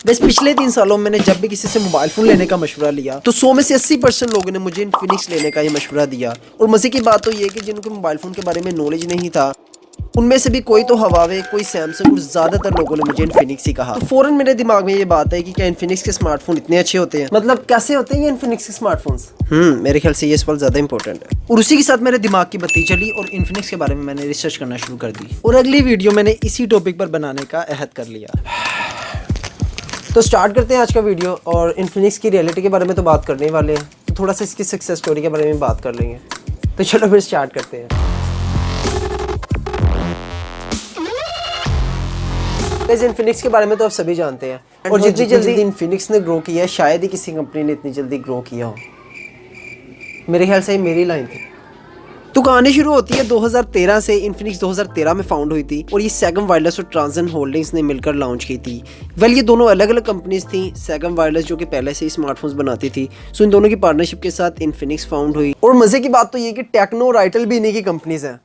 बस पिछले 3 सालों में मैंने जब भी किसी से मोबाइल फ़ोन लेने का मशवरा लिया तो 100 में से 80% लोगों ने मुझे इन्फिनिक्स लेने का ये मशवरा दिया। और मज़े की बात तो ये है कि जिनको मोबाइल फ़ोन के बारे में नॉलेज नहीं था उनमें से भी कोई तो हवावे, कोई सैमसंग और ज़्यादातर लोगों ने मुझे इन्फिनिक्स ही कहा। तो फ़ौरन मेरे दिमाग में ये बात है कि क्या इन्फिनिक्स के स्मार्टफोन इतने अच्छे होते हैं, मतलब कैसे होते हैं ये इन्फिनिक्स के स्मार्टफोन्स। मेरे ख्याल से ये सवाल ज़्यादा इंपॉर्टेंट है। और उसी के साथ मेरे दिमाग की बत्ती चली और इन्फिनिक्स के बारे में मैंने रिसर्च करना शुरू कर दी और अगली वीडियो मैंने इसी टॉपिक पर बनाने का अहद कर लिया। तो स्टार्ट करते हैं आज का वीडियो। और इन्फिनिक्स की रियलिटी के बारे में तो बात करने वाले हैं, तो थोड़ा सा इसकी सक्सेस स्टोरी के बारे में बात कर लेंगे। तो चलो फिर स्टार्ट करते हैं। इन्फिनिक्स के बारे में तो आप सभी जानते हैं और जितनी जल्दी इन्फिनिक्स ने ग्रो किया है शायद ही किसी कंपनी ने इतनी जल्दी ग्रो किया हो। मेरे ख्याल से मेरी लाइन थी। तो कहानी शुरू होती है 2013 से। इन्फिनिक्स 2013 में फाउंड हुई थी और ये सैगम वायरलेस और ट्रांजन होल्डिंग्स ने मिलकर लॉन्च की थी। ये दोनों अलग अलग कंपनीज थी। सैगम वायरलेस जो कि पहले से ही स्मार्टफोन्स बनाती थी, सो इन दोनों की पार्टनरशिप के साथ इन्फिनिक्स फाउंड हुई। और मजे की बात तो ये कि टेक्नो और आइटल भी इन्हीं की कंपनीज हैं।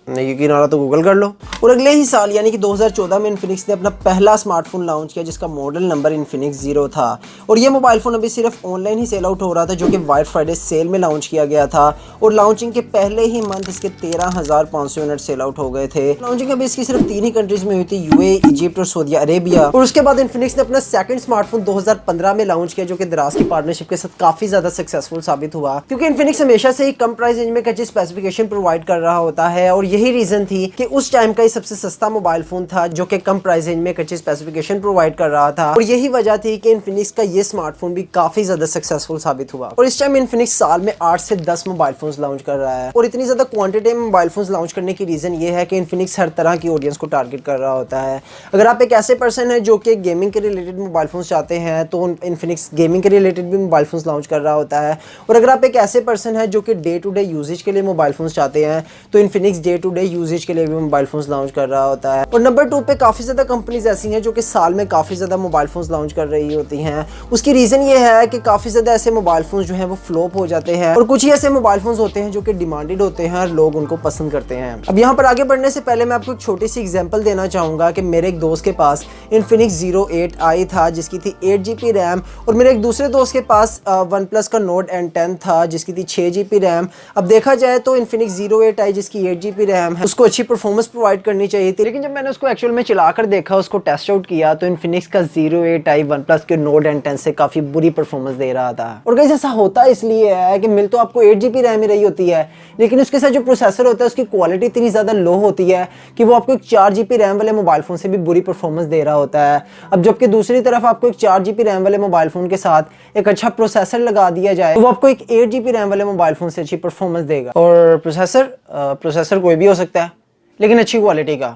नहीं यकीन आ रहा तो गूगल कर लो। और अगले ही साल यानी कि 2014 में इन्फिनिक्स ने अपना पहला स्मार्टफोन लॉन्च किया जिसका मॉडल नंबर इन्फिनिक्स 0 था। और ये मोबाइल फ़ोन अभी सिर्फ ऑनलाइन ही सेल आउट हो रहा था, जो कि वाइट फ्राइडे सेल में लॉन्च किया गया था। और लॉन्चिंग के पहले ही मंथ इसके 13,500 यूनिट सेल आउट हो गए थे। लॉन्चिंग अभी इसकी सिर्फ 3 ही कंट्रीज में हुई थी, यूए, इजिप्ट और सऊदी अरेबिया। और उसके बाद इन्फिनिक्स ने अपना सेकंड स्मार्टफोन 2015 में लॉन्च किया, जो कि दराज की पार्टनरशिप के साथ काफी ज्यादा सक्सेसफुल साबित हुआ, क्योंकि इन्फिनिक्स हमेशा से ही कम प्राइस रेंज में अच्छी स्पेसिफिकेशन प्रोवाइड कर रहा होता है। और यही रीजन थी कि उस टाइम का ही सबसे सस्ता मोबाइल फोन था जो कि कम प्राइस रेंज में एक अच्छी स्पेसिफिकेशन प्रोवाइड कर रहा था। और यही वजह थी कि इन्फिनिक्स का ये स्मार्टफोन भी काफी ज्यादा सक्सेसफुल साबित हुआ। और इस टाइम इन्फिनिक्स साल में 8 से 10 मोबाइल फोन्स लॉन्च कर रहा है। और इतनी ज्यादा क्वांटिटी में मोबाइल फोन्स लॉन्च करने की रीजन ये है कि इन्फिनिक्स हर तरह की ऑडियंस को टारगेट कर रहा होता है। अगर आप एक ऐसे पर्सन है जो कि गेमिंग के रिलेटेड मोबाइल फोन्स चाहते हैं तो इन्फिनिक्स गेमिंग के रिलेटेड भी मोबाइल फोन्स लॉन्च कर रहा होता है। और अगर आप एक ऐसे पर्सन है जो कि डे टू डे यूजेज के लिए मोबाइल फोन्स चाहते हैं तो Infinix day to day usages के लिए भी मोबाइल फोन्स लॉन्च कर रहा होता है। और नंबर 2 पे काफी ज्यादा कंपनीज ऐसी हैं जो कि साल में काफी ज्यादा मोबाइल फोन्स लॉन्च कर रही होती हैं। उसकी रीजन ये है कि काफी ज्यादा ऐसे मोबाइल फोन्स जो हैं वो फ्लॉप हो जाते हैं और कुछ ही ऐसे मोबाइल फोन्स होते हैं जो कि डिमांडेड होते हैं और लोग उनको पसंद करते हैं। अब यहाँ पर आगे बढ़ने से पहले मैं आपको एक छोटी सी एग्जांपल देना चाहूंगा कि मेरे एक दोस्त के पास इन्फिनिक्स 08i था जिसकी थी 8GB रैम। और मेरे एक दूसरे दोस्त के पास वन प्लस का नोट N10 था जिसकी थी 6GB रैम। अब देखा जाए तो इन्फिनिक्स 08i जिसकी 8GB रैम है उसको अच्छी परफॉर्मेंस प्रोवाइड करनी चाहिए थी, लेकिन जब मैंने उसको एक्चुअल में चलाकर देखा, उसको टेस्ट आउट किया तो इन्फिनिक्स का 08i वन प्लस के नोट N10 से काफी बुरी परफॉर्मेंस दे रहा था। और गाइस ऐसा होता इसलिए है कि मिल तो आपको 8GB रैम ही रही होती है, लेकिन उसके साथ जो प्रोसेसर होता है उसकी क्वालिटी इतनी ज्यादा लो होती है कि वो आपको एक 4GB रैम वाले मोबाइल फोन से भी बुरी परफॉर्मेंस दे रहा होता है। अब जबकि दूसरी तरफ आपको एक 4GB रैम वाले मोबाइल फोन के साथ एक अच्छा प्रोसेसर लगा दिया जाए तो वो आपको एक 8GB रैम वाले मोबाइल फोन से अच्छी परफॉर्मेंस देगा। और प्रोसेसर कोई भी हो सकता है लेकिन अच्छी क्वालिटी का।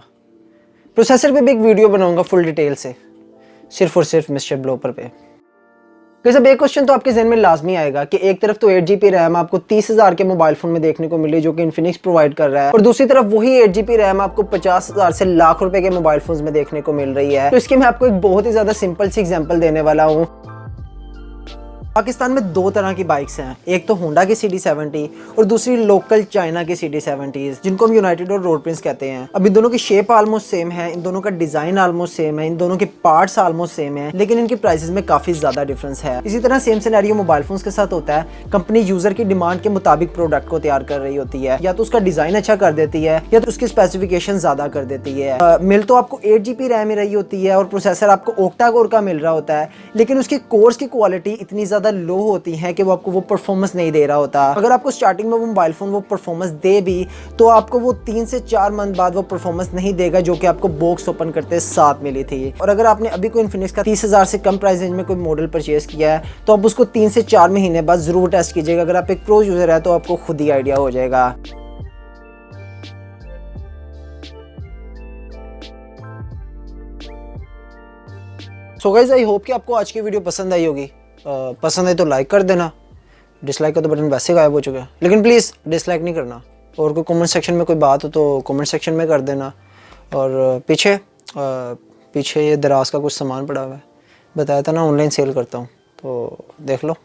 प्रोसेसर पे भी एक वीडियो बनाऊंगा फुल डिटेल से, सिर्फ और सिर्फ मिस्टर ब्लोपर पे। अब एक क्वेश्चन तो आपके जहन में लाजमी आएगा कि एक तरफ तो 8GB रैम आपको 30,000 के मोबाइल फोन में देखने को मिल रही है जो कि इन्फिनिक्स प्रोवाइड कर रहा है, और दूसरी तरफ वही 8GB रैम आपको 50,000 से लाख रुपए के मोबाइल फोन में देखने को मिल रही है। तो इसके मैं आपको एक बहुत ही ज्यादा सिंपल सी एग्जांपल देने वाला हूँ। पाकिस्तान में 2 तरह की बाइक्स हैं, एक तो होंडा की CD70 और दूसरी लोकल चाइना की CD70 जिनको हम यूनाइटेड और रोड प्रिंस कहते हैं। अब इन दोनों की शेप ऑलमोस्ट सेम है, इन दोनों का डिजाइन ऑलमोस्ट सेम है, इन दोनों के पार्ट्स ऑलमोस्ट सेम है, लेकिन इनके प्राइसेस में काफी ज्यादा डिफरेंस है। इसी तरह सेम सिनेरियो मोबाइल फोन्स के साथ होता है। कंपनी यूजर की डिमांड के मुताबिक प्रोडक्ट को तैयार कर रही होती है, या तो उसका डिजाइन अच्छा कर देती है या तो उसकी स्पेसिफिकेशन ज्यादा कर देती है। मिल तो आपको 8GB रैम ही रही होती है और प्रोसेसर आपको ऑक्टा कोर का मिल रहा होता है, लेकिन उसकी कोर्स की क्वालिटी इतनी ज्यादा लो होती है कि वो आपको वो परफॉर्मेंस नहीं दे रहा होता। अगर आपको स्टार्टिंग में वो मोबाइल फोन वो परफॉर्मेंस दे भी तो आपको वो 3 से 4 मंथ बाद वो परफॉर्मेंस नहीं देगा जो कि आपको बॉक्स ओपन करते साथ मिली थी। और अगर आपने अभी कोई इन्फिनिक्स का 30,000 से कम प्राइस रेंज में कोई मॉडल परचेज किया है तो आप उसको 3 से 4 महीने बाद जरूर टेस्ट कीजिएगा। अगर आप एक प्रो यूजर है तो आपको खुद ही आइडिया हो जाएगा। सो गाइस आई होप कि आपको आज की वीडियो पसंद आई होगी। पसंद है तो लाइक कर देना, डिसलाइक का तो बटन वैसे गायब हो चुका है, लेकिन प्लीज़ डिसलाइक नहीं करना। और कोई कमेंट सेक्शन में कोई बात हो तो कमेंट सेक्शन में कर देना। और पीछे ये दराज का कुछ सामान पड़ा हुआ है, बताया था ना ऑनलाइन सेल करता हूँ, तो देख लो।